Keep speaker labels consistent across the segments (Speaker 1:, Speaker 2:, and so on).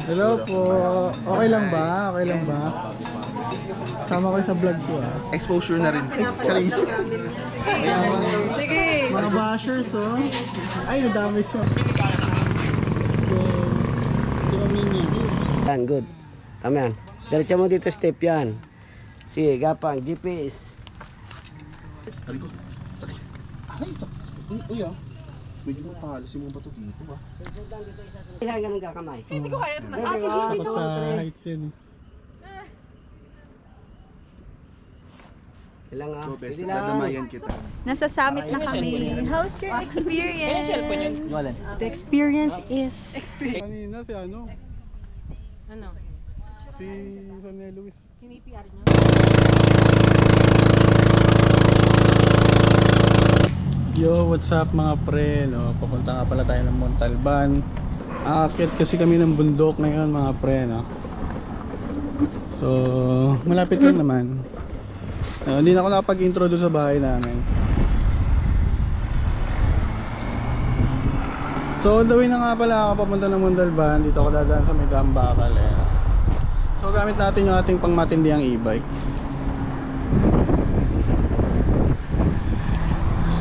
Speaker 1: Hello po. Okay lang ba? Okay lang ba? Sama ko sa vlog ko ah.
Speaker 2: Exposure na rin. Charing.
Speaker 3: Sige.
Speaker 1: Mga bashers oh. Ay, nadami siya. Let's go. Di ba mini?
Speaker 4: Yan, good. Tama yan. Diretso mo dito step yan. Sige, gapang, GPS.
Speaker 2: Sakit. Aray, sakit. Uy ah. Medyo mapahalos yung mga bato dito ah.
Speaker 4: Isa ganun kakamay.
Speaker 3: Hindi ko kaya na. Ate
Speaker 4: Pwede
Speaker 3: Gigi,
Speaker 1: Takot sa heights yun eh.
Speaker 4: Ilang ah.
Speaker 2: Go best,
Speaker 4: Sige lang.
Speaker 2: dadamayan kita.
Speaker 5: Nasa summit na kami. How's your experience? The experience is...
Speaker 1: Kanina si ano?
Speaker 3: Ano?
Speaker 1: Si Sonny Luis.
Speaker 3: Sinipr niya?
Speaker 1: Yo, what's up mga pre? No, papunta nga pala tayo ng Montalban. Aakyat kasi kami ng bundok ngayon mga pre, no. So, malapit lang naman. Hindi na ako nakapag-intro doon sa bahay namin. So, on the way na nga pala ako papunta ng Montalban. Dito ako dadaan sa may Gambakal eh. So, gamit natin yung ating pangmatindihang e-bike.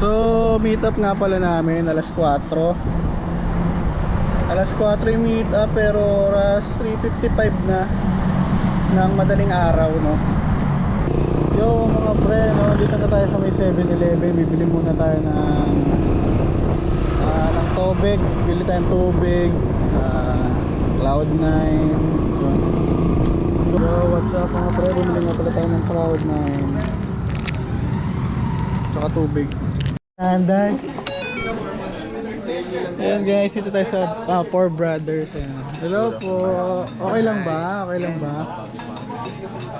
Speaker 1: So, meet up nga pala namin alas 4. Alas 4 yung meet up pero oras 3:55 na ng madaling araw, no. Yo mga pre, no, dito na tayo sa may 7-Eleven. Bibili muna tayo ng tubig. Bili tayong tubig, Cloud9. Yo, what's up mga pre? Bumili nga pala tayo ng Cloud9 tsaka tubig. And guys, ayan guys, ito tayo sa Four Brothers. Ayan. Hello po. Okay lang ba? Okay lang ba?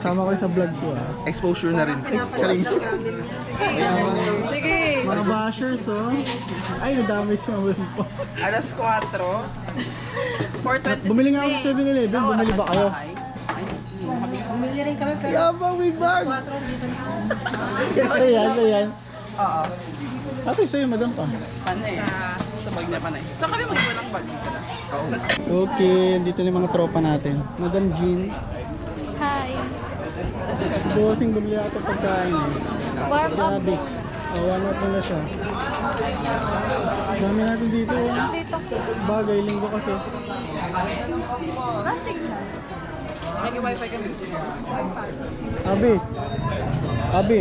Speaker 1: Sama ko sa vlog ko ah.
Speaker 2: Exposure na rin. Charing.
Speaker 3: Sige.
Speaker 1: Mga bashers oh. Ay, nadami siya po.
Speaker 3: Alas 4. 4:26.
Speaker 1: Bumili nga ako sa 7-Eleven. Bumili ba kayo?
Speaker 3: Bumili rin kami pero
Speaker 1: Yabang big bag.
Speaker 3: 4 dito na.
Speaker 1: Ito yan, ito yan.
Speaker 3: Oo.
Speaker 1: Kasi sa'yo madam pa.
Speaker 3: Panay. Sa bag niya panay. So kami mag-iba ng bag.
Speaker 1: Okay, dito na yung mga tropa natin. Madam Jean.
Speaker 5: Hi.
Speaker 1: Bossing bumili ako pagkain eh.
Speaker 5: Warm up.
Speaker 1: Sabi. Warm up na siya. Dami natin dito.
Speaker 5: Dito.
Speaker 1: Bagay, linggo kasi.
Speaker 5: Signal.
Speaker 3: Naki-wifi kami.
Speaker 1: Abi. Abi.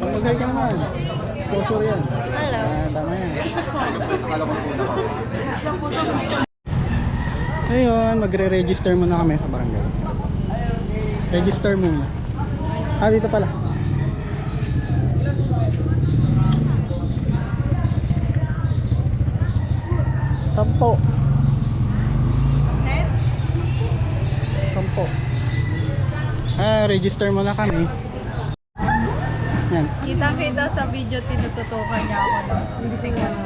Speaker 1: Magay ka naman. Sponsor yan.
Speaker 5: Hello.
Speaker 1: Tama yan. Ngayon, magre-register muna kami sa barangay. Register muna. Dito pala. Sampo. Sampo. Register muna kami. Yan.
Speaker 5: Kita-kita sa video, tinututukan niya ako. Tingnan mo.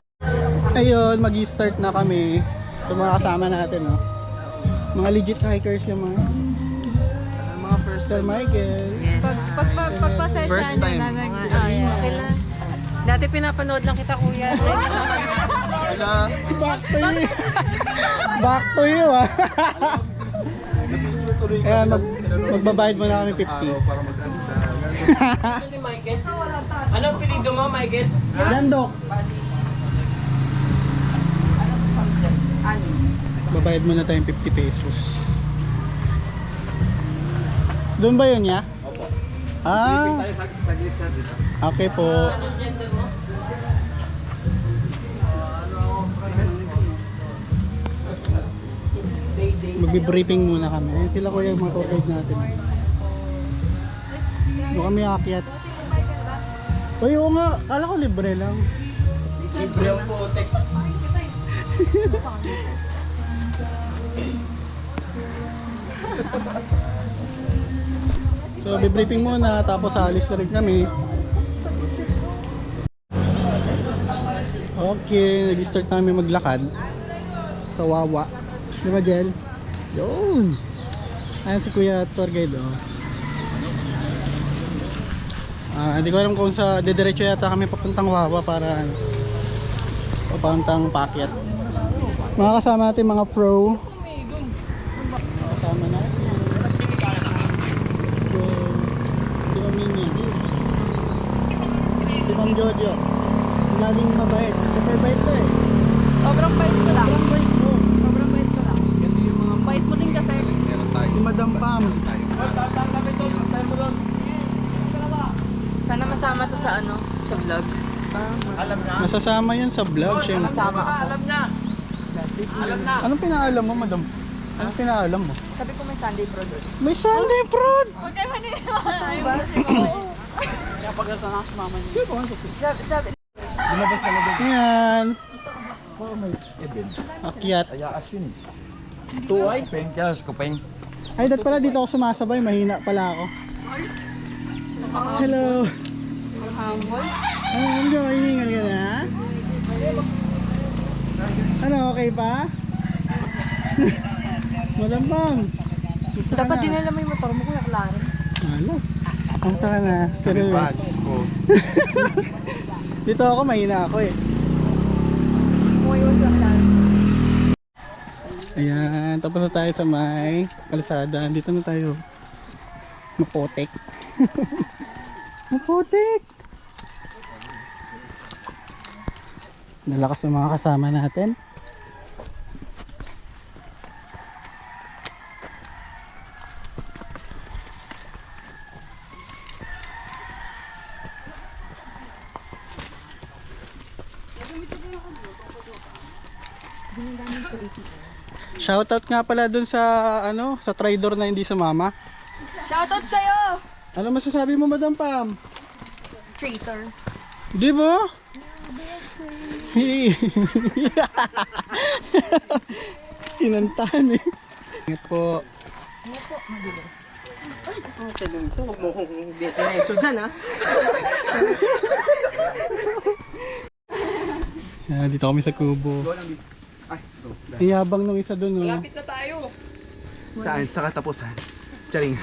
Speaker 1: Ayun, mag-start na kami. Ito mga kasama natin, no? Mga legit hikers yung mga
Speaker 2: First
Speaker 1: Sir Michael.
Speaker 5: Pagpasensya
Speaker 2: First
Speaker 5: niya
Speaker 2: time.
Speaker 5: na
Speaker 3: Okay lang. Dati pinapanood lang kita kuya.
Speaker 2: Wala.
Speaker 1: Back to you. Back to you, ah. Ayan, magbabayad mo na kami 50.
Speaker 2: Para mag-anda.
Speaker 3: Anong pilido mo, Michael?
Speaker 1: Yan, Dok. Babayad mo na tayong 50 pesos. Doon ba yun, ya? Opo.
Speaker 2: Saglit sa dito.
Speaker 1: Okay po. Magbi-briefing muna kami. Ayan sila kuya, yung mga tour guide natin. Doon kami aakyat. Uy, oo nga. Kala ko libre lang.
Speaker 2: Libre ang putek.
Speaker 1: So, bibriefing muna, tapos alis ka rin kami. Okay, nag-start namin maglakad sa Wawa. Di ba, Jel? Yun! Ayan si Kuya Tour Guide, oh. Hindi ko alam kung sa dediretso yata kami papuntang Wawa para papuntang Pakyat. Mga kasama natin mga pro. Jojo. Laging mabait. Super bait to eh.
Speaker 3: Sobrang bait ko lang.
Speaker 1: Sobrang bait mo.
Speaker 3: Sobrang bait ko lang.
Speaker 2: Ganito yung mga
Speaker 3: Bait mo din kasi.
Speaker 2: meron tayo.
Speaker 1: Si Madam Pam.
Speaker 3: Sana masama to sa ano, sa vlog.
Speaker 1: Masasama yan sa vlog, syempre.
Speaker 3: Masama ako.
Speaker 1: Anong pinaalam mo, Madam? Anong pinaalam mo?
Speaker 3: Sabi ko may Sunday product.
Speaker 1: May Sunday prod!
Speaker 3: Huwag kayo maniniwala. Kaya pag nasa na si mama niya. Sabi,
Speaker 1: Ayan. Akyat.
Speaker 6: Tuway, pen kaya skupeng.
Speaker 1: Ay, dat pala dito ako sumasabay. Mahina pala ako. Hello. Ano, hindi ko hiningal ka na? Ano, okay pa? Malambang. Gusto ka
Speaker 3: dapat
Speaker 1: na?
Speaker 3: dinala mo yung motor mo, Kuya Clarence.
Speaker 1: Ano? Kamusta ka na? Pero,
Speaker 2: ko.
Speaker 1: dito ako, mahina ako eh. Ayan, tapos na tayo sa may kalsada. Dito na tayo. Mapotek. Mapotek! Nalakas yung mga kasama natin. Shoutout nga pala dun sa ano, sa trader na hindi sumama.
Speaker 3: Shoutout sa'yo!
Speaker 1: Ano masasabi mo, Madam Pam?
Speaker 3: Traitor.
Speaker 1: Di ba? Kinantahan eh. Ingat po. Dito kami sa Kubo. Iyabang nung isa dun. Malapit na tayo.
Speaker 2: Saan? Sa katapusan. Charing.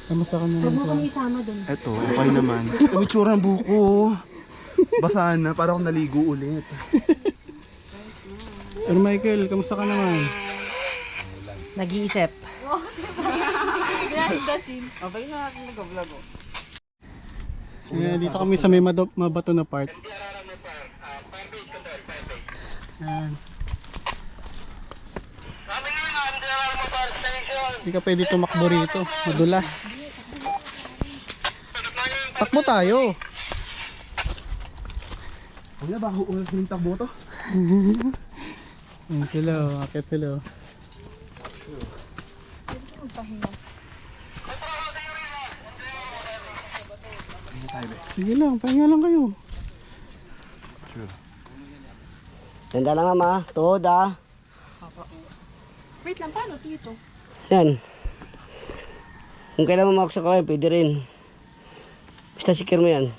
Speaker 1: Kamusta ka naman? Huwag mo
Speaker 3: Isama dun.
Speaker 2: Eto, okay naman. Ang itsura ng buko. Basahan na, para akong naligo ulit.
Speaker 1: Pero Michael, kamusta ka naman?
Speaker 3: Nag-iisip.
Speaker 5: Okay na natin nag-vlog oh.
Speaker 1: Dito kami sa may mabato na part. Ayan. Hindi ka pwede tumakbo rito. Madulas. Takbo tayo.
Speaker 2: Kuya, baka uulat yung takbo to?
Speaker 1: Ayan sila, akit sila. Sige lang, pahinga lang kayo.
Speaker 4: Ganda lang mama, tuhod ah.
Speaker 3: Wait lang, paano dito?
Speaker 4: Yan. Kung kailan mo makaksa ka, pwede rin. Basta secure mo yan.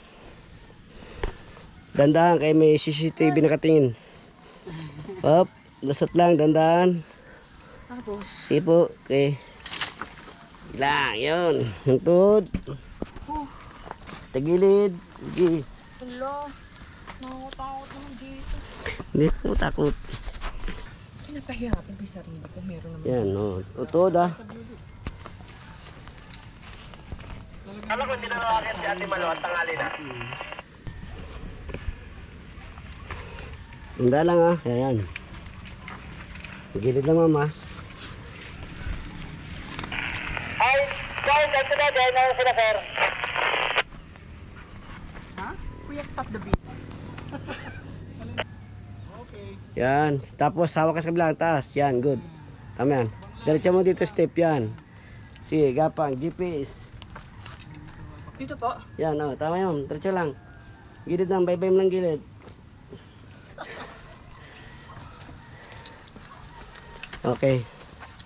Speaker 4: Dandahan kaya may CCTV nakatingin. Hop, lasot lang, dandahan.
Speaker 3: Tapos?
Speaker 4: Sige po, okay. Ilang, yun. Ang tuhod. Tagilid. Sige.
Speaker 3: Hello. Nakakatakot naman dito.
Speaker 4: Hindi ko takot.
Speaker 3: Pinapahirapan ko yung sarili ko. Meron naman.
Speaker 4: Yan, no. O, tuhod ah. Handa lang ah. Ayan. Gilid lang mama.
Speaker 3: Kuya, stop the beat.
Speaker 4: Yan. Tapos hawak ka sa kabilang taas. Yan, good. Tama yan. Diretso mo dito step yan. Sige, gapang. GPS.
Speaker 3: Dito po.
Speaker 4: Yan, oh. Tama yun. Diretso lang. Gilid lang. Bye-bye mo lang gilid. Okay.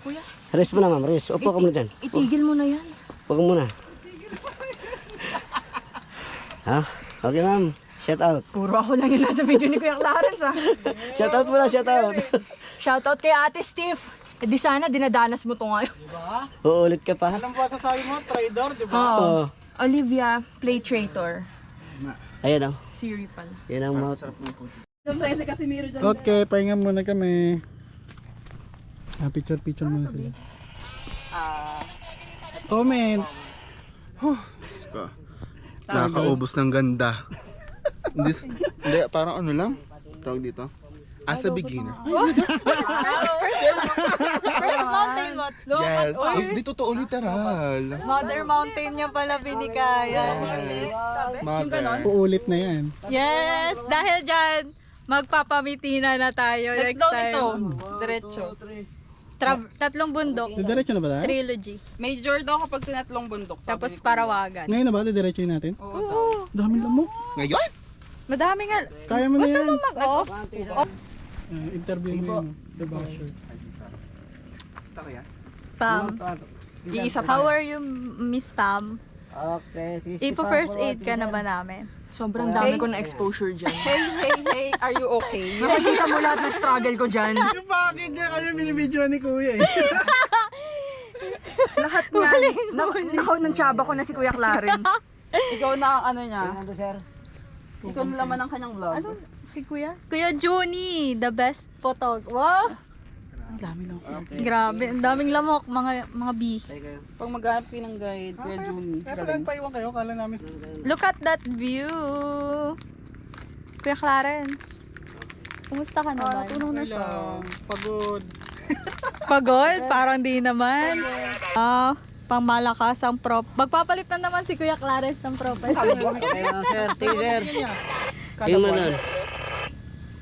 Speaker 3: Kuya,
Speaker 4: Rest mo na ma'am. Rest. Upo ka muna dyan.
Speaker 3: itigil mo na yan.
Speaker 4: Upo ka muna. Ha? Okay ma'am. Shout out.
Speaker 3: Puro ako lang yung nasa video ni Kuya Clarence ah.
Speaker 4: Shout out muna. Shout out.
Speaker 3: Shoutout kay Ate Steve. Eh di sana dinadanas mo to ngayon.
Speaker 4: Uulit ka pa.
Speaker 1: Alam ba sasabi mo, trader, di ba?
Speaker 3: Oo.
Speaker 4: Oo.
Speaker 3: Olivia, Play Traitor.
Speaker 4: Ayan oh.
Speaker 3: Siri pala.
Speaker 4: Yan ang mouth.
Speaker 1: Okay, pahinga muna kami. Picture muna sila. Comment.
Speaker 2: Nakakaubos ng ganda. Hindi, parang ano lang. Tawag dito. As a beginner.
Speaker 5: First mountain mo.
Speaker 2: Yes. Di totoo literal.
Speaker 5: Mother mountain niya pala binikaya.
Speaker 2: Yes. Mother.
Speaker 1: Uulit na yan.
Speaker 5: Yes! Dahil dyan, magpapamitina na tayo next time.
Speaker 3: Diretso.
Speaker 5: 3 bundok.
Speaker 1: Didiretso na ba tayo?
Speaker 5: Trilogy.
Speaker 3: Major daw kapag tinatlong bundok.
Speaker 5: Tapos Parawagan.
Speaker 1: Ngayon na ba? Didiretso natin?
Speaker 5: Oo.
Speaker 1: Daming lamok.
Speaker 2: Ngayon?
Speaker 5: Madami nga.
Speaker 1: Kaya mo na
Speaker 5: Gusto
Speaker 1: yan.
Speaker 5: mo mag-off?
Speaker 1: Interview mo yun. The basher.
Speaker 5: Pam.
Speaker 3: Iisa
Speaker 5: How are you, Miss Pam?
Speaker 4: Okay,
Speaker 5: Ipo first aid ka na ba namin?
Speaker 7: Sobrang dami ko na exposure dyan.
Speaker 3: Hey, are you okay?
Speaker 7: Nakikita mo lahat ng struggle ko dyan.
Speaker 1: Bakit nga kayo binibidyo ni Kuya eh?
Speaker 7: Lahat nga. Nakaw ng tsaba ko na si Kuya Clarence.
Speaker 3: Ikaw na ang ano niya.
Speaker 4: Ano, sir?
Speaker 3: Ikaw na laman ng kanyang vlog.
Speaker 5: Ano? Si Kuya? Kuya Juni, the best photographer. Wow!
Speaker 3: Ang dami lang.
Speaker 5: Grabe, ang daming lamok, mga bee.
Speaker 3: Pag maghanap kayo ng guide, Kuya Juni.
Speaker 1: Kaso lang paiwan kayo, kala namin.
Speaker 5: Look at that view! Kuya Clarence, kumusta ka naman?
Speaker 3: na siya.
Speaker 1: Pagod.
Speaker 5: Pagod? Parang di naman. Pangmalakas ang prop. Magpapalit na naman si Kuya Clarence ng prop.
Speaker 4: Okay lang, sir. Tingin, sir. Tingin mo doon.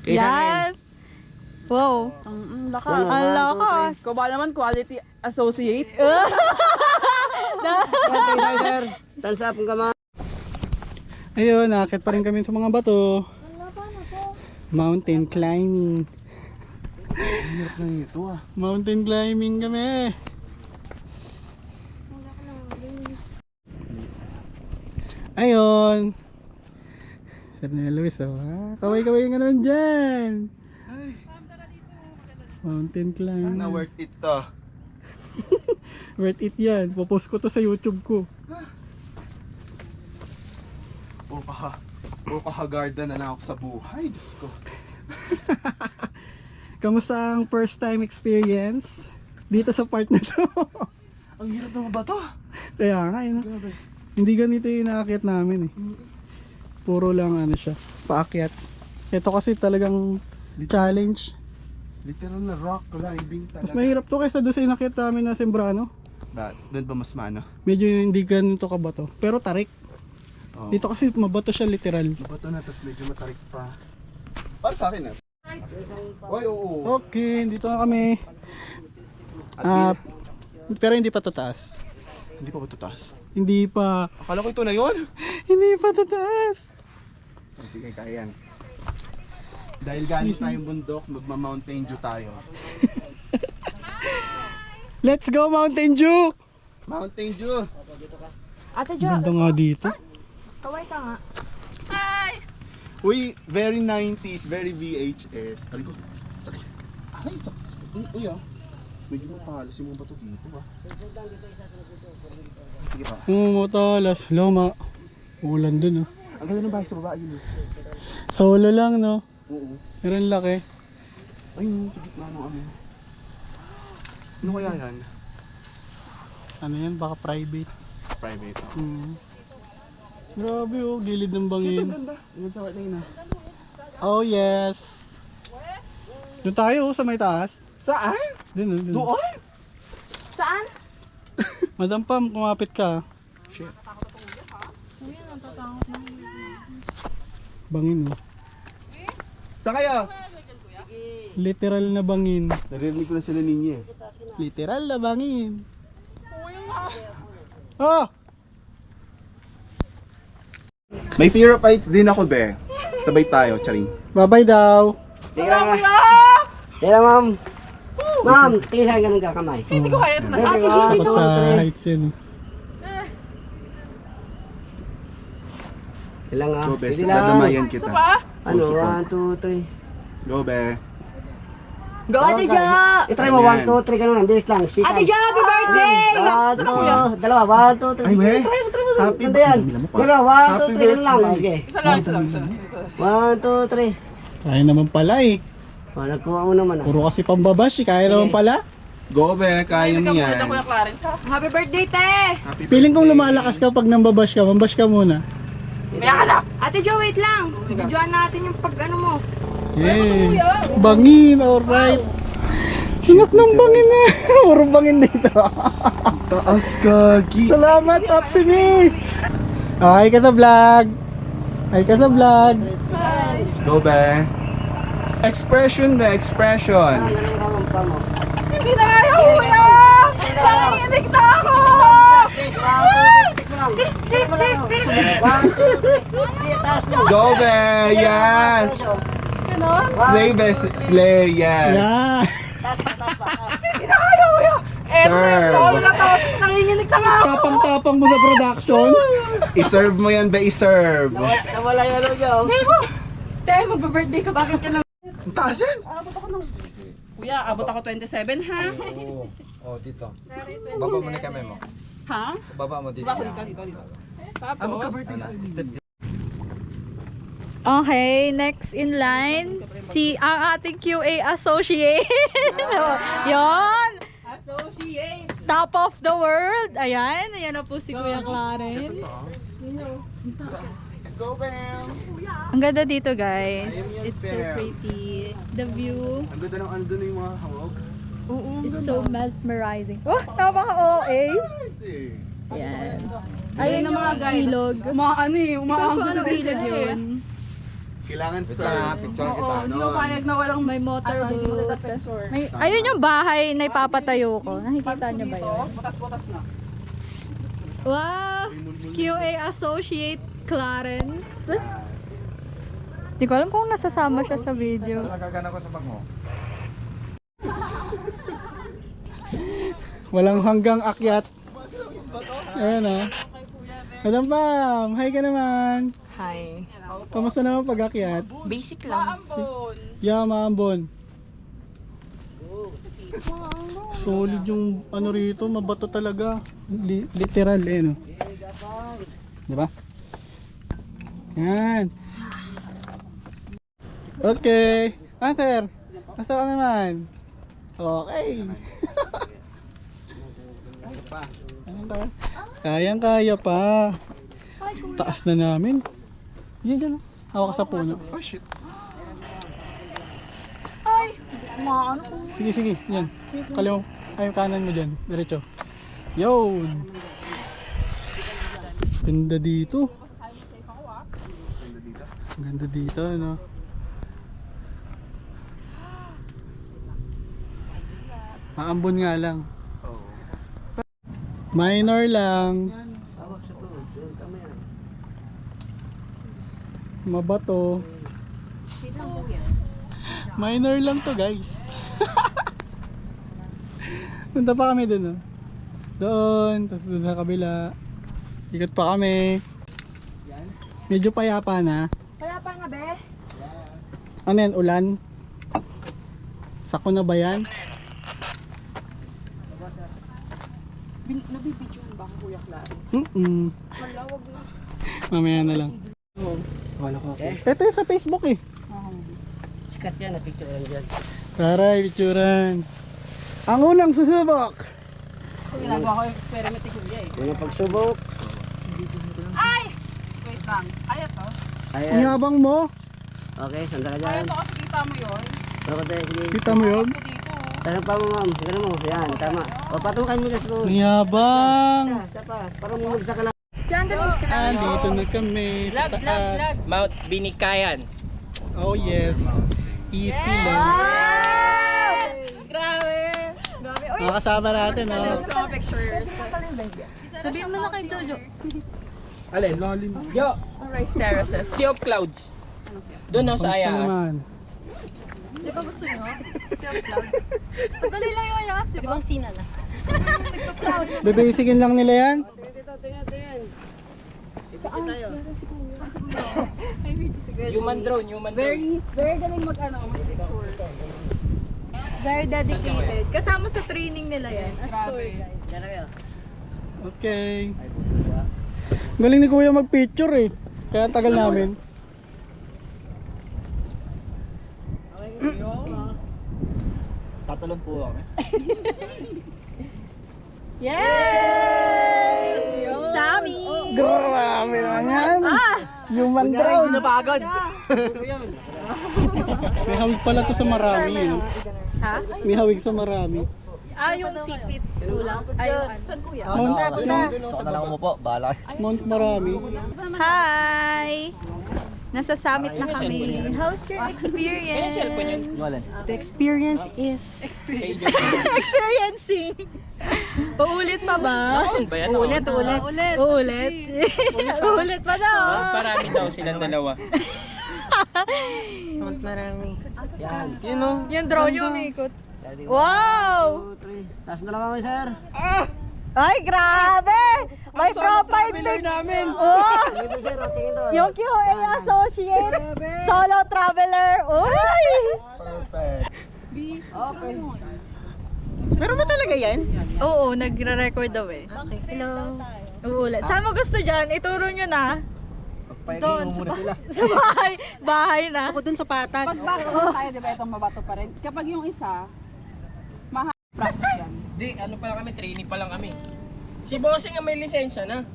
Speaker 5: Yan! Wow!
Speaker 3: Ang lakas.
Speaker 5: Ang lakas!
Speaker 3: Ikaw ba naman quality associate?
Speaker 4: Okay, sir. Thumbs up ang kamay.
Speaker 1: Ayun, nakakit pa rin kami sa mga bato. Mountain climbing.
Speaker 2: Hirap na ito ah.
Speaker 1: Mountain climbing kami. Ayun. Sabi na Luis, oh. Kaway-kaway nga naman dyan. Mountain climb.
Speaker 2: Sana worth it to.
Speaker 1: Worth it yan. Popost ko to sa YouTube ko.
Speaker 2: Puro kahagarda na lang ako sa buhay. Diyos ko.
Speaker 1: Kamusta ang first time experience dito sa part na to?
Speaker 2: Ang hirap ng bato.
Speaker 1: Kaya nga, yun. Hindi ganito yung nakakit namin eh. Puro lang ano siya, paakyat. Ito kasi talagang challenge.
Speaker 2: Literal na rock climbing
Speaker 1: Mas
Speaker 2: talaga.
Speaker 1: mahirap to kaysa doon sa inakyat namin na Sembrano.
Speaker 2: Doon ba mas maano?
Speaker 1: Medyo hindi ganito kabato. Pero tarik.
Speaker 2: Oo.
Speaker 1: Dito kasi mabato siya literal.
Speaker 2: Bato na, tapos medyo matarik pa. Para sa akin Oy, oo.
Speaker 1: Okay, dito na kami. Pero hindi pa tataas.
Speaker 2: Hindi pa ba ito taas?
Speaker 1: Hindi pa.
Speaker 2: Akala ko ito na yun.
Speaker 1: Hindi pa tataas.
Speaker 2: Sige, kaya yan. Dahil galing tayong bundok, magma-mountain dew tayo.
Speaker 1: Let's go Mountain Dew!
Speaker 2: Mountain dew!
Speaker 7: Ate Jo,
Speaker 1: Ganda nga dito.
Speaker 7: kaway ka nga.
Speaker 2: Uy, very 90s, very VHS. Aray ko, sakit. Aray, sakit. Uy ah, medyo mapahalos yung mga bato dito ah. Sige pa.
Speaker 1: Matalas, loma. Ulan dun oh.
Speaker 2: Ang ganda ng bahay sa baba, yun eh.
Speaker 1: Solo lang no.
Speaker 2: Oo.
Speaker 1: Pero ang laki.
Speaker 2: Ayun, sa gitna ng ano. Ano kaya yan?
Speaker 1: Ano yan? Baka private.
Speaker 2: Private.
Speaker 1: Grabe oh, gilid ng
Speaker 2: Ito,
Speaker 1: bangin.
Speaker 2: ganda. Ganda sa white lane ah.
Speaker 1: Oh yes. Doon tayo oh, sa may taas.
Speaker 2: Saan?
Speaker 1: Doon oh, doon.
Speaker 2: Doon?
Speaker 7: Saan?
Speaker 1: Madam Pam, kumapit ka.
Speaker 2: Shit.
Speaker 1: Bangin oh.
Speaker 2: Saan kayo?
Speaker 1: Literal na bangin.
Speaker 2: Naririnig ko na sila ninyo eh.
Speaker 1: Literal na bangin. Oh!
Speaker 2: May fear of heights din ako, be. Sabay tayo, charing.
Speaker 1: Bye-bye daw.
Speaker 4: Sige lang nga. Sige lang, ma'am. Ma'am, tingin saan ganun ka kamay.
Speaker 3: Hindi ko kaya na.
Speaker 4: Ate
Speaker 1: Takot sa heights yan eh.
Speaker 4: Sige lang nga.
Speaker 2: Go, be.
Speaker 4: Sige lang.
Speaker 2: Dadamayan kita.
Speaker 4: Ano, 1, 2, 3.
Speaker 2: Go, be.
Speaker 7: Go, Ate Jo!
Speaker 4: Itry mo, 1, 2, 3, ganun lang. Bilis lang. Sikay.
Speaker 7: Ate Jo, happy birthday!
Speaker 4: 1, 2, dalawa. 1, 2, 3.
Speaker 2: Ay, be.
Speaker 4: Happy birthday yan. Pero 1, 2, 3, ganun lang. Sige.
Speaker 3: Isa lang.
Speaker 4: 1, 2, 3.
Speaker 1: Kaya naman pala eh.
Speaker 4: Oh, nagkuha mo naman ah.
Speaker 1: Puro kasi pambabash eh. Kaya naman pala.
Speaker 2: Go, be. Kaya mo yan.
Speaker 3: Kuya Clarence ha.
Speaker 7: Happy birthday, te!
Speaker 2: Happy
Speaker 1: Feeling kong
Speaker 2: birthday.
Speaker 1: lumalakas ka pag nambabash ka. Mambash ka muna.
Speaker 3: Maya ka na.
Speaker 7: Ate Jo, wait lang. Videoan natin yung pag ano mo.
Speaker 1: Yay! Bangin, alright. Hinap ng bangin na. Puro bangin dito.
Speaker 2: Taas kagi.
Speaker 1: Salamat, Tapsimi! Ay ka sa vlog. Ay ka sa vlog.
Speaker 2: Go be. Expression be, expression.
Speaker 4: Ganun ka mo.
Speaker 7: Hindi na kayo, kuya! Nanginginig na ako!
Speaker 2: Go be, yes. Slay be, slay, yes.
Speaker 1: Yeah.
Speaker 7: Hindi na kayo, kuya!
Speaker 2: Serve.
Speaker 7: na to! Nanginginig na nga ako!
Speaker 1: Tapang-tapang mo sa production.
Speaker 2: I-serve mo yan be, i-serve.
Speaker 4: Nawala yung ano niya.
Speaker 7: Te, magbe-birthday ka. Bakit ka na?
Speaker 2: Ang taas yan.
Speaker 3: Kuya, abot ako 27 ha?
Speaker 6: Oo. Oh, dito. Baba mo na yung kamay mo.
Speaker 3: Ha?
Speaker 6: Baba mo dito.
Speaker 3: Dito.
Speaker 6: Step
Speaker 5: Okay, next in line, si ang ating QA associate. Yon.
Speaker 3: Associate!
Speaker 5: Top of the world. Ayan, ayan na po si Kuya Clarence.
Speaker 2: Go bam.
Speaker 5: Ang ganda dito, guys. It's so pretty. The view
Speaker 2: Ang ganda ng ano yung mga hawag.
Speaker 5: is so mesmerizing. Oh, napaka-OA. Ayan. Ayun yung mga ilog.
Speaker 3: Umaano eh,
Speaker 5: Ikaw
Speaker 3: umaanggot
Speaker 5: kung anong ilog yun.
Speaker 2: Kailangan sa picture kita.
Speaker 3: Hindi ko payag na walang
Speaker 5: May motorboat.
Speaker 3: picture.
Speaker 5: May, ayun yung bahay na ipapatayo ko. Nakikita nyo ba yun?
Speaker 3: Butas-butas na.
Speaker 5: Wow! QA Associate Clarence. Hindi ko alam kung nasasama siya sa video.
Speaker 6: Nagagana ko sa bag mo.
Speaker 1: Walang hanggang akyat. Ayan o. Madam Pam, hi ka naman.
Speaker 7: Hi.
Speaker 1: Kamusta naman pag-akyat?
Speaker 7: Basic lang.
Speaker 1: Yeah, maambon. Solid yung ano rito, mabato talaga. Literal eh, no? Diba? Yan. Okay. Ah, sir. Asa ka naman? Okay. Kayang-kaya pa. Taas na namin. Yan dyan. Hawak ka sa puno.
Speaker 2: Oh shit.
Speaker 1: Sige, sige. Yan. Kaliw. Ay, yung kanan mo dyan. Diretso. Yun. Ganda dito. Ganda dito, no? Maambon nga lang. Minor lang. Mabato. Minor lang to, guys. Punta pa kami dun, oh. Doon, tapos doon sa kabila. Ikot pa kami. Medyo payapa na.
Speaker 7: Payapa nga, be.
Speaker 1: Ano yan, ulan? Sako na ba yan?
Speaker 7: Nabibidyo ba ang Kuya Clarence?
Speaker 1: Malawag na. Mamaya na lang. Wala ko. Ito yung sa Facebook eh.
Speaker 4: Sikat yan, na-picture yan dyan.
Speaker 1: Taray, picturan. Ang unang susubok.
Speaker 3: Ginagawa ko yung experiment ni Kuya eh.
Speaker 4: Yung pagsubok.
Speaker 3: Wait lang. Kaya to?
Speaker 1: Ang
Speaker 4: Ayan.
Speaker 1: yabang mo.
Speaker 4: Okay, sanda ka
Speaker 3: Kaya
Speaker 4: dyan.
Speaker 3: to kasi kita mo yun.
Speaker 4: Pero tayo, sige.
Speaker 1: Kita mo yun?
Speaker 3: Ko dito.
Speaker 4: Tanong pa mo, ma'am. Ganun mo. Yan, tama. O, patungan mo na sa
Speaker 1: Ang yabang.
Speaker 4: Isa pa. Parang mumulsa ka lang.
Speaker 1: Dito na kami sa taas.
Speaker 8: Mount Binikayan.
Speaker 1: Oh yes. Easy lang.
Speaker 3: Grabe!
Speaker 1: Mga kasama natin, oh.
Speaker 3: Sa mga pictures.
Speaker 5: Sabihin mo na kay Jojo.
Speaker 8: Alin? Yo,
Speaker 3: Rice terraces.
Speaker 8: Sea of Clouds. Doon no sa
Speaker 1: Kamusta
Speaker 8: Ayas.
Speaker 1: naman?
Speaker 5: Di ba gusto nyo? Sea of Clouds. Pagdali lang yung Ayas, di ba? Sina na.
Speaker 1: Bibisikin lang nila yan?
Speaker 8: Human drone.
Speaker 3: Very galing mag-ano, mag-picture.
Speaker 5: Very dedicated. Kasama sa training nila yan. As tour guide.
Speaker 1: Okay. Galing ni Kuya mag-picture eh. Kaya ang tagal namin.
Speaker 8: Tatulog po kami.
Speaker 5: Yay! Sammy!
Speaker 1: Grabe naman yan. Human drone. Napagod. May hawig pala to sa marami. No?
Speaker 5: Ha?
Speaker 1: May hawig sa marami.
Speaker 5: Yung sipit. Saan kuya?
Speaker 1: Mount Marami.
Speaker 5: Hi! Nasa summit na kami. How's your
Speaker 8: Kaya
Speaker 5: experience?
Speaker 8: cellphone yun.
Speaker 3: The experience is...
Speaker 5: Experiencing. Uulit pa ba?
Speaker 8: Noon ba yan?
Speaker 3: Ulit.
Speaker 5: Uulit pa daw.
Speaker 8: Parami daw silang dalawa.
Speaker 3: Marami.
Speaker 4: Yan.
Speaker 8: Yun o.
Speaker 5: Yung drone yung umikot. Wow!
Speaker 4: 2, 3. Taas na lang kami, sir.
Speaker 5: Ay, grabe! May profile pic namin. Oh!
Speaker 4: Tingin doon, sir. Oh, tingin doon.
Speaker 5: Yung QA associate, solo traveler. Uy!
Speaker 2: Perfect.
Speaker 4: Okay.
Speaker 3: Meron ba talaga yan?
Speaker 5: Oo, nagre-record daw eh.
Speaker 3: Okay. Hello.
Speaker 5: Uulit. Saan mo gusto dyan? Ituro nyo na.
Speaker 4: Pagpahingin mo muna sila.
Speaker 5: Sa bahay. Bahay na.
Speaker 3: Ako dun sa patag.
Speaker 7: Pag bago tayo, di ba itong mabato pa rin? Kapag yung isa, practice yan.
Speaker 8: Di, ano pa lang kami, trainee pa lang kami. Si Bossing ang may lisensya na.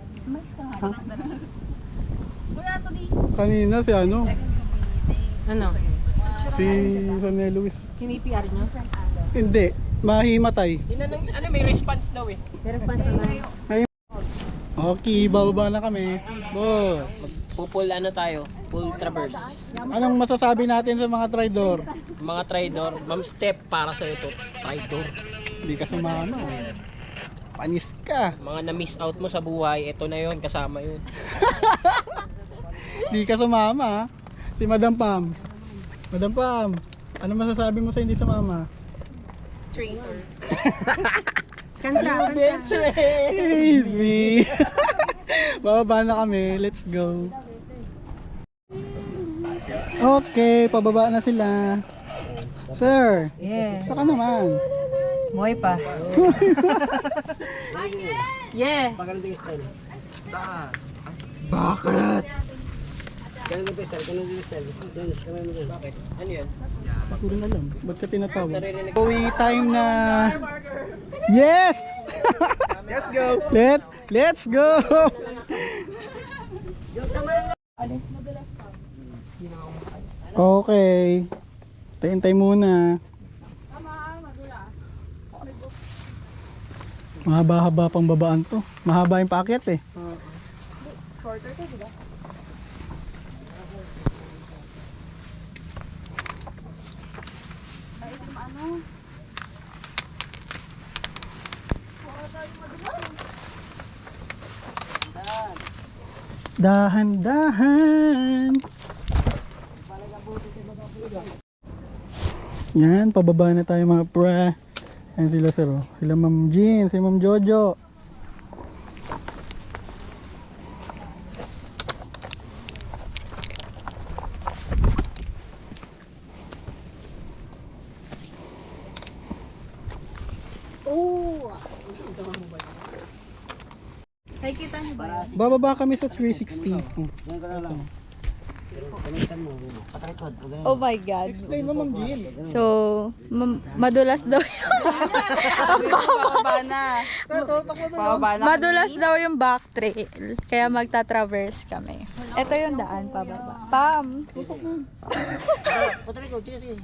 Speaker 1: Kanina si ano?
Speaker 3: Ano?
Speaker 1: Si Sanel Luis.
Speaker 3: Sinipr nyo?
Speaker 1: Hindi. Mahimatay.
Speaker 8: Ano, may response daw eh.
Speaker 1: Okay, bababa na kami. Boss.
Speaker 8: Pupul ano tayo, full traverse.
Speaker 1: Anong masasabi natin sa mga tridor?
Speaker 8: Mga tridor, ma'am step para sa ito, tridor.
Speaker 1: Hindi ka sumama. Panis ka.
Speaker 8: Mga na-miss out mo sa buhay, ito na yon, kasama yun.
Speaker 1: Hindi ka sumama. Si Madam Pam. Madam Pam, ano masasabi mo sa hindi sumama?
Speaker 5: Traitor.
Speaker 3: Kanta.
Speaker 1: Hate me. Bababa na kami. Let's go. Okay, pababa na sila. Sir,
Speaker 3: Yeah.
Speaker 1: saka naman.
Speaker 3: Buhay pa. Yeah.
Speaker 4: Pag ganun din yung style.
Speaker 1: Bakit?
Speaker 4: Ganun din yung style. Ganun din yung style. Yan, kamay mo dyan.
Speaker 8: Bakit? Ano yan?
Speaker 1: Hindi ko rin alam. Ba't ka tinatawag? Uwi time na. Yes! Let's go! Let's go! Okay. Hintay muna. Mahaba-haba pang babaan to. Mahaba yung paakyat eh. Dahan-dahan. Yan, pababa na tayo mga pre. Ayan sila sir, oh. Sila Ma'am Jean, si Ma'am Jojo.
Speaker 5: Nakikita niyo ba?
Speaker 1: Bababa kami sa 360. Oh.
Speaker 4: Yan ka na lang. Gamitan mo. Patalikod.
Speaker 5: Oh my God.
Speaker 1: Explain mo Ma'am Jean.
Speaker 5: So, madulas daw yung
Speaker 7: Pababa na. Pababa na.
Speaker 5: madulas daw yung back trail. Kaya magta-traverse kami. Ito yung daan pababa. Pam!
Speaker 4: Patalikod. Sige, sige.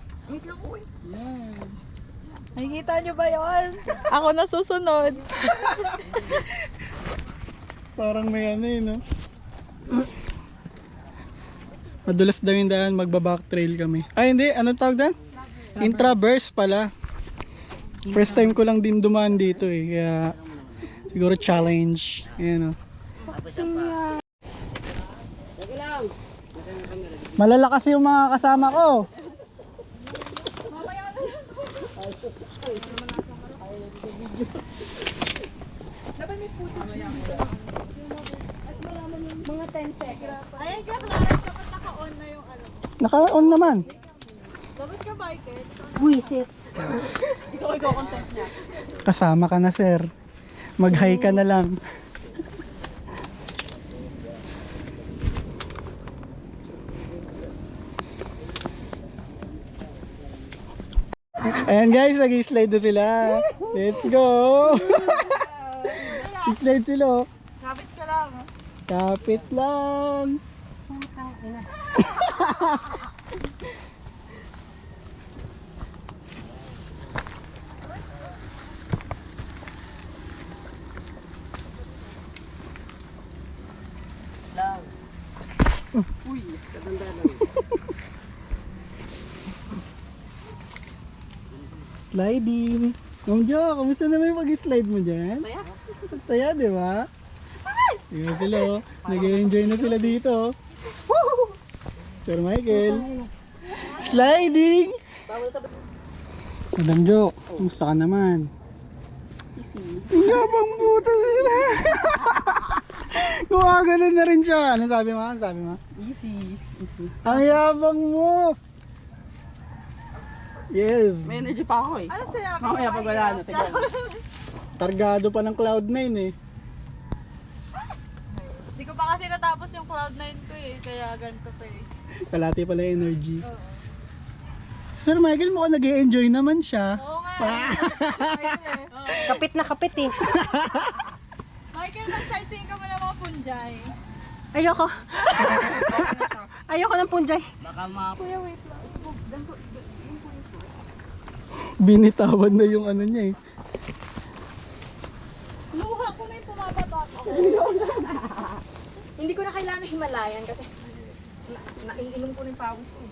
Speaker 5: Nakikita niyo ba yun? Ako na susunod.
Speaker 1: Parang may ano yun, no? Madulas daw yung daan, magbaback trail kami. Ay hindi, anong tawag doon? Intraverse pala. First time ko lang din dumaan dito eh, kaya siguro challenge. Ayan o. Malalakas yung mga kasama ko.
Speaker 5: Ayan ka, Clara, kapag naka-on na yung ano.
Speaker 1: Naka-on naman.
Speaker 5: Bakit ka, Michael?
Speaker 3: Buisit.
Speaker 1: Kasama ka na sir. Mag-hi ka na lang. Ayan guys, nag-slide na sila. Let's go! Slide sila. Oh.
Speaker 7: Kapit ka lang.
Speaker 1: Kapit lang. Sliding. Ma'am Jo, kamusta naman yung pag-slide mo dyan? Saya. Saya, di ba? Tingnan sila, oh. Nag-enjoy na sila dito. oh. Sir Michael. Sliding! Madam Jo, kamusta ka naman?
Speaker 7: Easy.
Speaker 1: Ang yabang buta sila. Gumagano na rin siya. Ano sabi mo? Ano sabi mo?
Speaker 7: Easy. Easy.
Speaker 1: Ang yabang mo! Yes!
Speaker 7: May energy pa ako eh.
Speaker 5: Ano sinabi
Speaker 7: Mamaya pag wala na, tignan.
Speaker 1: Targado pa ng Cloud9 eh.
Speaker 5: Hindi ko pa kasi natapos yung Cloud9 ko eh. Kaya ganito pa eh.
Speaker 1: Kalati pala yung energy. Sir Michael, mukhang nag-e-enjoy naman siya.
Speaker 5: Oo nga.
Speaker 3: Kapit na kapit eh.
Speaker 5: Michael, mag-sightseeing ka muna mga punjay.
Speaker 3: Ayoko. Ayoko ng punjay.
Speaker 5: Kuya, wait lang.
Speaker 1: Binitawan na yung ano niya eh.
Speaker 5: Luha ko na yung pumapatak ako.
Speaker 7: Hindi ko na kailangan Himalayan kasi naiinom ko na yung pawis ko.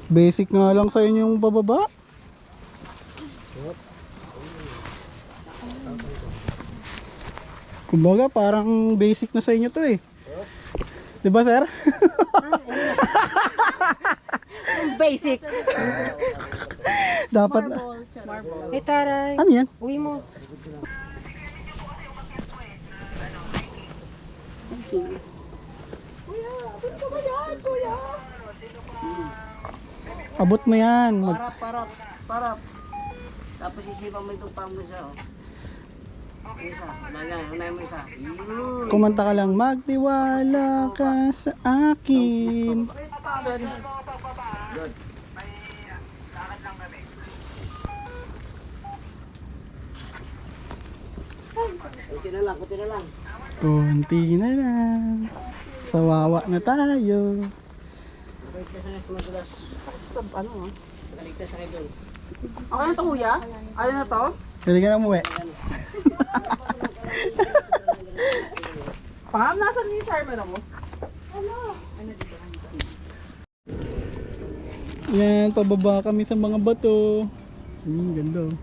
Speaker 1: Basic nga lang sa inyo yung bababa. Kumbaga parang basic na sa inyo to eh. Diba sir?
Speaker 3: Basic.
Speaker 1: Dapat.
Speaker 3: Eh taray.
Speaker 1: Ano yan?
Speaker 3: Uwi mo.
Speaker 1: Abot mo yan.
Speaker 4: Parap. Tapos isipan mo itong pang mo siya, oh. Yung isa, unahin mo isa. Yun.
Speaker 1: Kumanta ka lang, magtiwala ka sa akin.
Speaker 4: Kunti na lang.
Speaker 1: Kunti na lang. Sawawa na tayo.
Speaker 4: Kaligtas na sumadulas.
Speaker 7: Ano ah?
Speaker 4: Kaligtas na doon.
Speaker 7: Okay na to kuya? Ano na to?
Speaker 1: Pwede ka na umuwi.
Speaker 7: Pam, nasan yung charmer mo?
Speaker 1: Yan, pababa kami sa mga bato. Ganda. oh.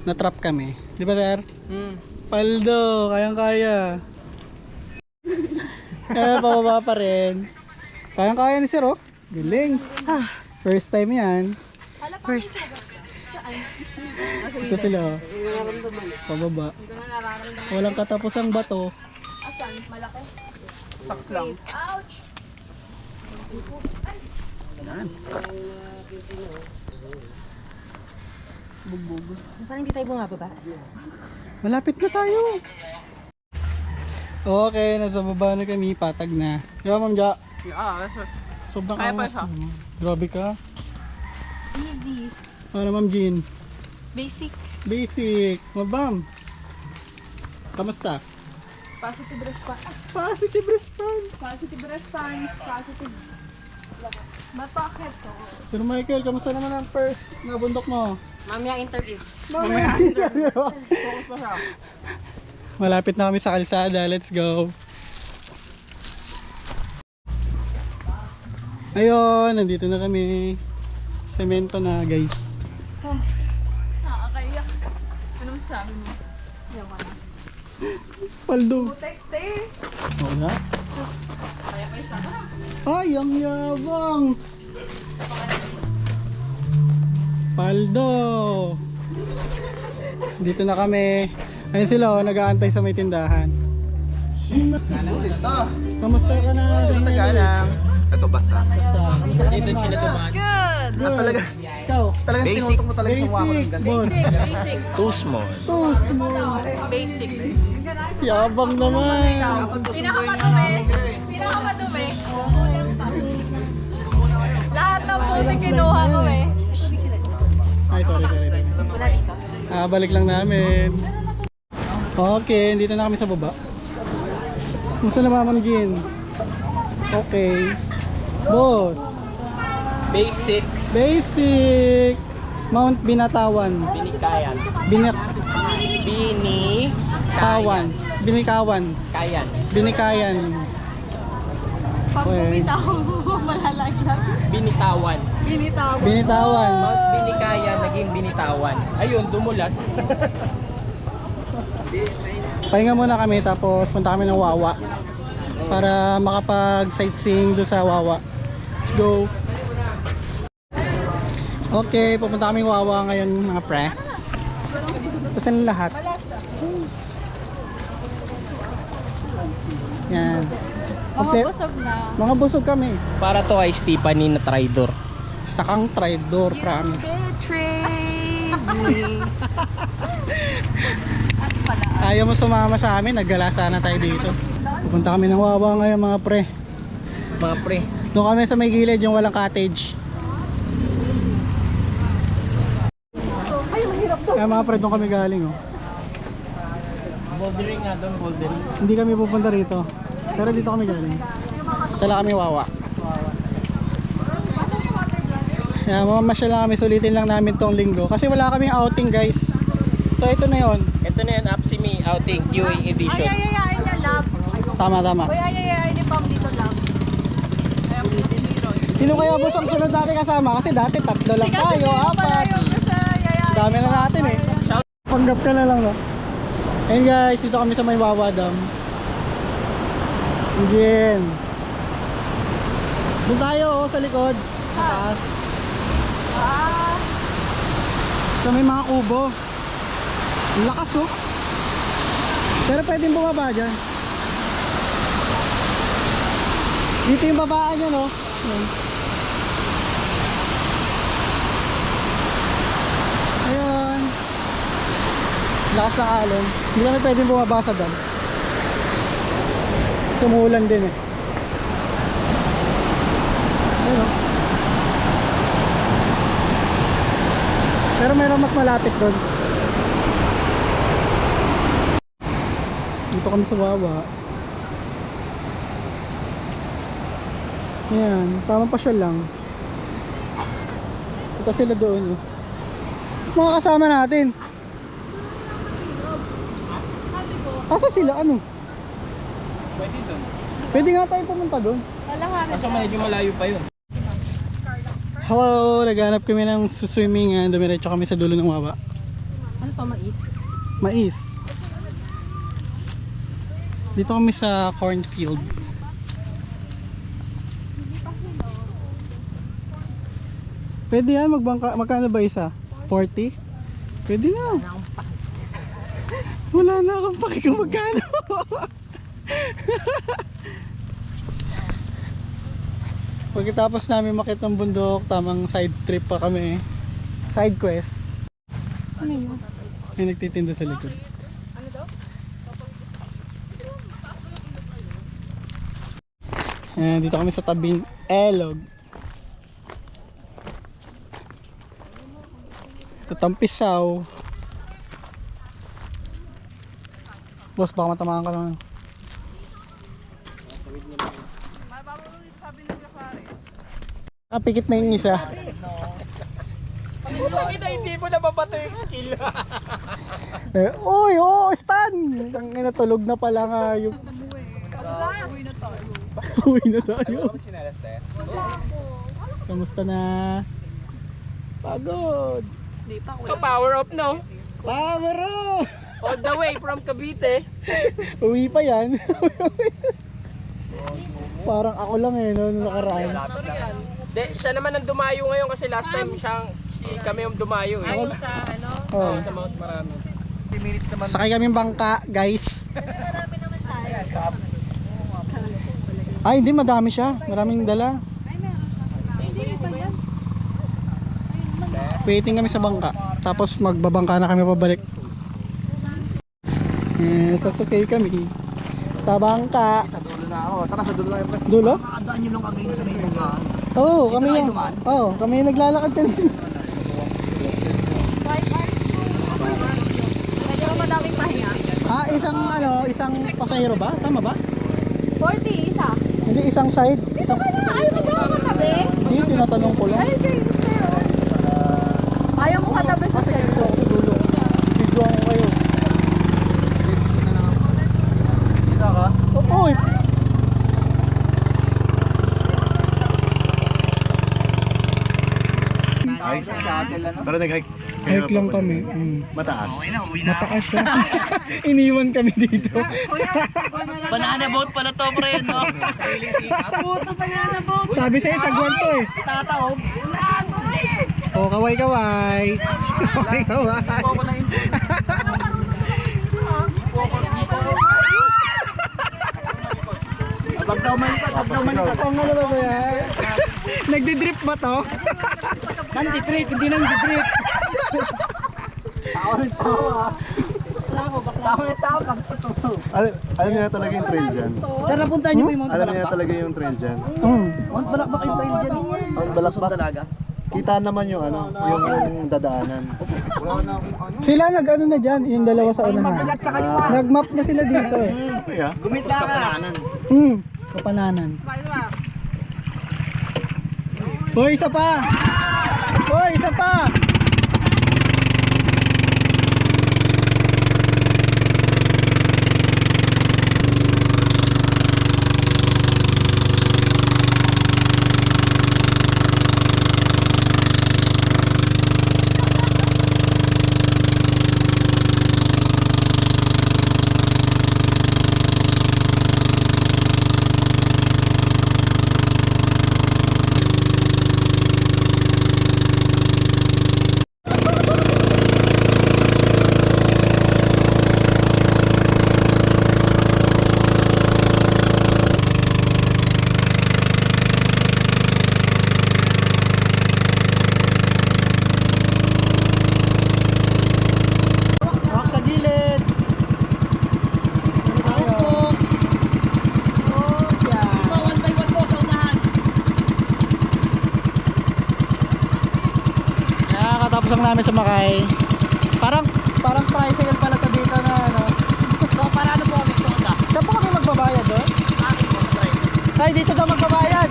Speaker 1: Na-trap kami. Di ba sir? Paldo, kayang-kaya. Pababa pa rin. Kayang-kaya ni sir oh. Galing. First time yan.
Speaker 3: First.
Speaker 1: Ito sila oh. Pababa. Walang katapusang bato.
Speaker 7: Saks lang.
Speaker 3: Parang hindi tayo bumababa.
Speaker 1: Malapit na tayo. Okay, nasa baba na kami. Patag na. Diba ma'am Ja? Sobrang
Speaker 7: Kaya pa
Speaker 1: angas
Speaker 7: siya.
Speaker 1: mo. Grabe ka.
Speaker 5: Easy.
Speaker 1: Ano ma'am Jean?
Speaker 5: Basic.
Speaker 1: Basic. Mabam. Kamusta?
Speaker 7: Positive response.
Speaker 1: Positive response.
Speaker 7: Positive response. Positive.
Speaker 5: Bakit to?
Speaker 1: Sir Michael, kamusta naman ang first na bundok mo?
Speaker 3: Mamaya interview.
Speaker 7: Focus pa siya.
Speaker 1: Malapit na kami sa kalsada. Let's go. Ayun, nandito na kami. Semento na, guys.
Speaker 5: Nakakaiyak. Ano masasabi mo? Yaman na.
Speaker 1: Paldo.
Speaker 5: Tekte.
Speaker 1: Oo na. Ay, ang yabang. Paldo. Dito na kami. Ayun sila, oh, nag-aantay sa may tindahan. Kamusta ka na?
Speaker 2: Tagalang. Ito basa.
Speaker 8: Dito sila dumaan.
Speaker 5: Good.
Speaker 2: Talaga,
Speaker 1: Ikaw.
Speaker 2: talagang tinutok mo talaga sa mukha ko ng
Speaker 1: Basic,
Speaker 2: ganda.
Speaker 1: boss.
Speaker 8: Basic. Too small.
Speaker 1: Too small.
Speaker 8: Basic.
Speaker 1: Yabang naman.
Speaker 5: Pinakamadumi. Pinakamadumi. Kulang pa. Lahat ng puti kinuha ko eh.
Speaker 1: Ay, sorry.
Speaker 3: Wala dito.
Speaker 1: Balik lang namin. Okay, dito na kami sa baba. Gusto na Ma'am Jean? Okay. Boss.
Speaker 8: Basic
Speaker 1: Basic. Mount Binatawan.
Speaker 8: binikayan.
Speaker 1: Binikawan. Binikawan.
Speaker 8: Kayan.
Speaker 1: Binikayan.
Speaker 7: Pag
Speaker 1: Okay.
Speaker 7: bumitaw, malalaglag.
Speaker 8: Binitawan.
Speaker 7: Binitaw.
Speaker 1: Binitawan.
Speaker 8: Mount Binikayan naging binitawan. Ayun, dumulas.
Speaker 1: Pahinga muna kami tapos punta kami ng Wawa para makapag sightseeing doon sa Wawa. Let's go. Okay, pupunta kami Wawa ngayon mga pre. Tapos na lahat. Yan.
Speaker 5: Mga busog na.
Speaker 1: Mga busog kami.
Speaker 8: Para to ay Stephanie na traidor.
Speaker 1: Sakang traidor, promise.
Speaker 5: Betrayed me.
Speaker 1: Ayaw mo sumama sa amin, naggala sana tayo dito. Pupunta kami ng Wawa ngayon mga pre.
Speaker 8: Mga pre.
Speaker 1: Doon kami sa may gilid yung walang cottage. Kaya mga pre, doon kami galing oh.
Speaker 8: Bouldering nga doon, bouldering.
Speaker 1: Hindi kami pupunta rito. Pero dito kami galing. Tala kami Wawa. Kaya mamamasyal lang kami, sulitin lang namin tong linggo. Kasi wala kaming outing guys. So ito na yon.
Speaker 8: Ito na yan, Up Si Me Outing QA Edition.
Speaker 5: Ayayayain niya, love.
Speaker 1: Tama.
Speaker 5: Uy, ayayayain ni Pam dito, love.
Speaker 1: Sino kaya boss ang sunod natin kasama? Kasi dati 3 lang tayo, 4. Dami na natin eh. Panggap ka na lang no. Ayun guys, dito kami sa may Wawa Dam. Again. Doon tayo oh, sa likod. Sa taas. Sa may mga kubo. Ang lakas oh. Pero pwedeng bumaba dyan. Dito yung babaan niya no. Ayun. Ayun. Lakas ng alon. Hindi kami pwedeng bumaba sa dam. Tumulan din eh. Ayun oh. Pero mayroon mas malapit doon. Dito kami sa Wawa. Ayan, tamang pasyal lang. Punta sila doon oh. Mga kasama natin. Asa sila ano?
Speaker 8: Pwede doon.
Speaker 1: Pwede nga tayong pumunta doon.
Speaker 8: Kaso medyo malayo pa yun.
Speaker 1: Hello, naghanap kami ng swimming. Dumiretso kami sa dulo ng Wawa.
Speaker 3: Ano pa mais?
Speaker 1: Mais. Dito kami sa cornfield. Pwede yan, magbangka. Magkano ba isa? 40? Pwede na. Wala na akong paki kung magkano. Pagkatapos namin makita ng bundok, tamang side trip pa kami. Side quest. Ano yun? May nagtitinda sa likod. Ayan, dito kami sa tabing Elog. Sa Tampisaw. Boss, baka matamaan ka naman. Pikit na yung isa.
Speaker 8: Hindi mo nababato yung skill.
Speaker 1: Uy, Stan! Ang natulog na pala nga yung... Uwi na tayo. Kamusta na? Pagod.
Speaker 8: So power up no?
Speaker 1: Power up!
Speaker 8: All the way from Cavite.
Speaker 1: Uwi pa yan. Parang ako lang eh, no, nung nakaraan.
Speaker 8: Siya naman ang dumayo ngayon kasi last time kami yung dumayo eh.
Speaker 3: Ayun sa ano?
Speaker 1: Oh.
Speaker 8: Sa Mount Marami.
Speaker 1: Sakay kaming bangka, guys. Ay, hindi, madami siya. Maraming dala. Waiting kami sa bangka. Tapos magbabangka na kami pabalik. Sasakay kami sa bangka.
Speaker 6: Sa dulo na ako. Tara, sa dulo na yung
Speaker 1: Dulo?
Speaker 6: Makakadaan nyo lang again sa may mga.
Speaker 1: Oo, kami yung... Oo, kami yung naglalakad kanina. Isang pasahero ba? Tama ba?
Speaker 5: 40 isa.
Speaker 1: Hindi, isang side. Isang...
Speaker 5: Ayaw mo daw katabi?
Speaker 1: Hindi, tinatanong ko lang.
Speaker 5: Ay, kayo, sir. Ayaw mo katabi sa sir.
Speaker 1: Video ko kayo. Kita ka? Oo, eh.
Speaker 2: Ayos. Pero nag-hike.
Speaker 1: Hike lang kami.
Speaker 2: Mataas.
Speaker 1: Mataas siya. Iniwan kami dito.
Speaker 6: Banana boat pala to, pre, no?
Speaker 1: Sabi sa'yo, sagwan to eh.
Speaker 6: Tataob.
Speaker 1: Oh, kaway-kaway. Kaway-kaway.
Speaker 6: Pag daw manikat.
Speaker 1: Ang ano ba yan? Nagdi-drip ba to?
Speaker 6: Nandi-trip, hindi nandi-drip.
Speaker 2: Alam niya na talaga yung trail dyan.
Speaker 6: Sir, napuntahan niyo ba yung Mount
Speaker 2: Alam niya na
Speaker 6: Balakbak?
Speaker 2: talaga yung trail dyan.
Speaker 6: Mount Balakbak yung trail dyan.
Speaker 2: Mount Balakbak.
Speaker 6: Talaga.
Speaker 2: Kita naman yung yung dadaanan. Wala na akong ano.
Speaker 1: Sila nag-ano na dyan, yung dalawa sa unahan. Nag-map na sila dito eh.
Speaker 2: Kaya?
Speaker 6: Gumita ka.
Speaker 1: Kapananan. Hoy, isa pa! Hoy, isa pa! Walk sa gilid. Tutok. Oh, yan.
Speaker 6: 1 by 1 po sa unahan.
Speaker 1: Nakakatapos lang namin sumakay. Parang tricycle pala to dito na ano.
Speaker 6: So, para ano po kami ito?
Speaker 1: Saan po kami magbabayad doon?
Speaker 6: Akin po, drive.
Speaker 1: Ay, dito daw magbabayad.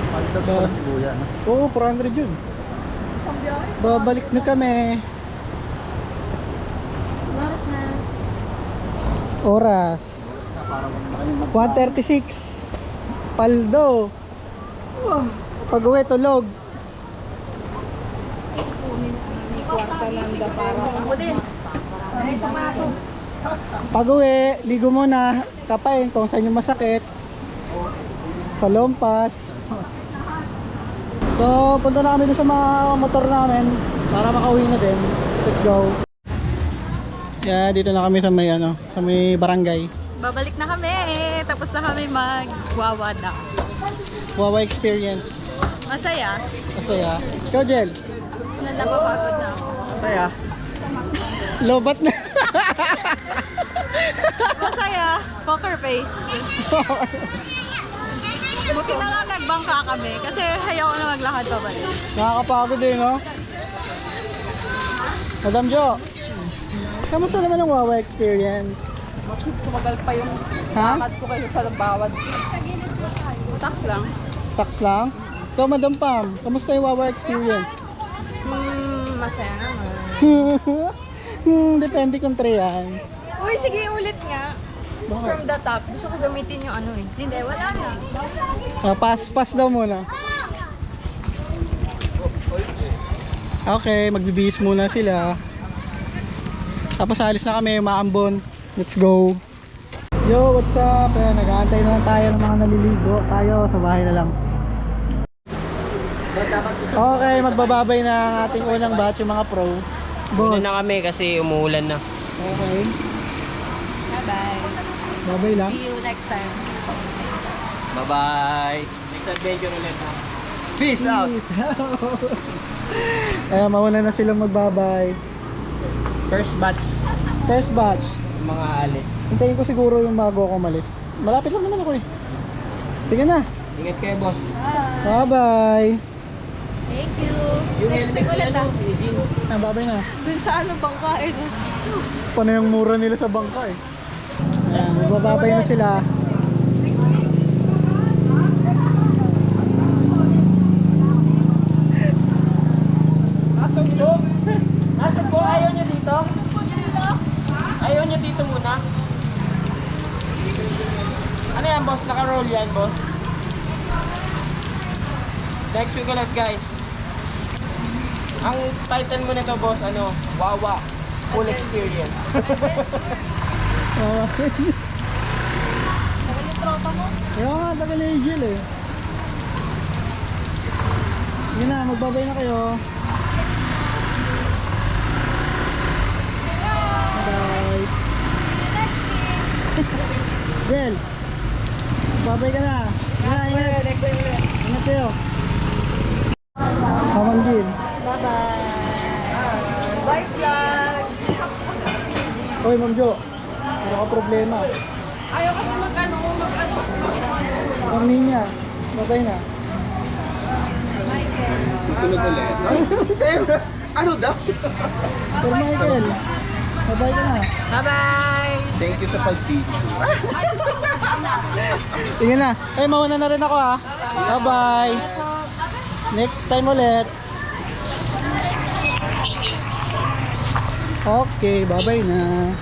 Speaker 2: Pagdag sa Sibuya.
Speaker 1: Oo, 400 yun. Babalik na kami. Oras. 1:36. Paldo. Pag-uwi, tulog. Pag-uwi, ligo muna. Kapain kung saan yung masakit. Sa lompas. So, punta na kami dun sa mga motor namin para makauwi na din. Let's go. Yeah, dito na kami sa may sa may barangay.
Speaker 5: Babalik na kami. Tapos na kami mag-wawada.
Speaker 1: Wawa experience.
Speaker 5: Masaya.
Speaker 1: Masaya. Ikaw, Jel?
Speaker 5: Napapagod na ako.
Speaker 1: Masaya. Lobat na.
Speaker 5: Masaya. Poker face. Buti na lang nagbangka kami kasi ayaw ko na maglakad pa balik.
Speaker 1: Nakakapagod eh, no? Madam Jo, kamusta naman ang Wawa experience?
Speaker 7: Tumagal pa yung
Speaker 1: Ha?
Speaker 7: lakad ko kayo sa bawat. Tax lang.
Speaker 1: Saks lang? Ikaw, Madam Pam, kamusta yung Wawa experience?
Speaker 7: Masaya naman.
Speaker 1: Depende kung yan.
Speaker 5: Uy, sige ulit nga.
Speaker 1: Bakit?
Speaker 5: From the top. Gusto ko gamitin yung ano eh. Hindi, wala na.
Speaker 1: Pass daw muna. Okay, magbibihis muna sila. Tapos alis na kami, maambon. Let's go. Yo, what's up? Ayan, nag-aantay na lang tayo ng mga naliligo. Tayo, sa bahay na lang. Okay, magbababay na ang ating unang batch, yung mga pro.
Speaker 8: Boss. na kami kasi umuulan na.
Speaker 1: Okay,
Speaker 5: Bye-bye.
Speaker 1: babay lang.
Speaker 5: See you next time.
Speaker 6: Bye-bye.
Speaker 8: Next adventure ulit.
Speaker 6: Peace out.
Speaker 1: Ayan, mauna na silang magbabay.
Speaker 8: First batch,
Speaker 1: First batch.
Speaker 8: mga alis.
Speaker 1: Hintayin ko siguro yung bago ako umalis. Malapit lang naman ako eh. Sige na.
Speaker 8: Ingat kayo, boss.
Speaker 1: Bye-bye.
Speaker 5: Thank you.
Speaker 8: Yung
Speaker 5: Next week ulit ah.
Speaker 8: Eugene.
Speaker 1: Bye-bye na.
Speaker 5: Dun sa ano bang kain?
Speaker 1: Paano yung mura nila sa bangka eh. Ayan, magbababay na sila.
Speaker 8: Nasaan po? Ayaw nyo dito? Ayaw nyo dito muna? Ano yan, boss? Naka-roll yan, boss? Next week ulit, guys. Ang title mo nito, boss, ano? Wawa. Full experience.
Speaker 1: Kaya nga, tagal na yung Jill eh. Yun na, magbabay na kayo. Bye. Jill, magbabay ka na. Ingat. Ingat kayo. Kamang Jill.
Speaker 5: Bye vlog!
Speaker 1: Hoy, Ma'am Jo. Ano ka problema?
Speaker 7: Ayaw kasi mag-ano.
Speaker 1: Ma'am Ninya, babay na.
Speaker 2: Susunod ulit. Ano daw?
Speaker 1: Sir Michael, babay ka na.
Speaker 8: Bye-bye!
Speaker 2: Thank you sa pag-picture.
Speaker 1: Tingin na. Eh, mauna na rin ako ha. Bye-bye. Next time ulit. Okay, bye-bye na.